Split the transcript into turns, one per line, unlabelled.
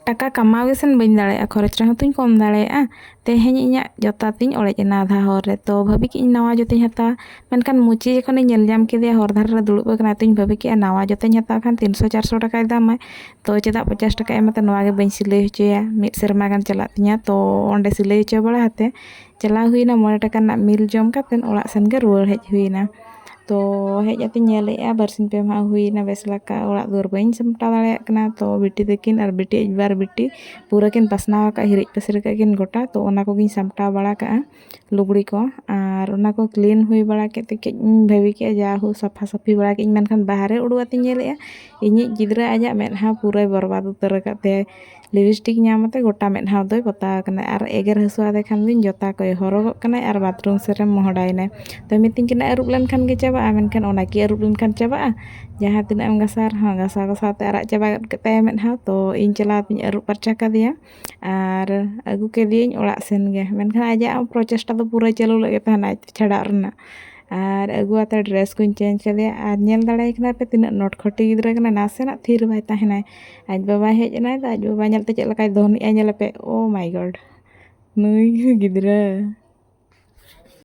टाका कमावे सन बन दाड़े खरच रहा तुम कम दाड़े तेहें इन जोता तीन ओड़ेना आधा हर तो भाभी कि नवा जोते हता मेनखान मुची जखन जाम के हर धारे दुड़बना तो भाभी कि नवा जोते हता खान 300-400 टाका दाम तो चेदा 50 टाका एमते नवा बी सिलाई होचोया मिद सेरमा गान चला तिया तो अंडे सिलाई होचो बड़ाते चला हुईना 9 टाका मिल जम कातेन ओड़ा सेन गे रुआड़ हेज हुईना तो हेज आती नेलेआ बारसिन पे मा हुईना बेस लका ओड़ा दुआर बइन सामटा दाड़ेयाकना तो बिटी तकिन और बिटी बार बिटी पूरा किन पासनाव का हिरिज पसर किन गोटा तो ओना को गिन सामटा बड़ा का लुगड़ी को और ओना को क्लीन हुई बड़ा के ते भाभी के जा हु सफा सफी बड़ा के मेनखान बाहरे उडू आती नेलेआ इᱧ गिद्रा आजा मेदहा पूरा बर्बाद उतर काते लिपस्टिक नामते गोटा मेदहा दो बताव कना और एगर हसुआदे खान दिन जोता को हरगो कना और बाथरूम सेरे मोहडाइना तो मितिन किना अरुब लेन खान गे चाबा मेनखान ओना की अरुब लेन खान चाबा जहाँ तीन एम गसा गसा गसाते आरा चाबा कते मेदहा तो इन चला तीन अरुब परचा कादिया और अगू के दिन ओड़ा सेन गे मेनखान आजा प्रोचेस्टा तो पूरा चालू लगे तहना छाड़ा रना और अगुआते ड्रेस को चेंज कर और नेल दाड़े पे तीन नटखटी गिद्रा कना नासेना थीर बाय तहना आज बाबा हेजना आज बाबा नेलते चेद लकाय दोहनी नेलपे ओ माय गॉड नुई गिद्रा।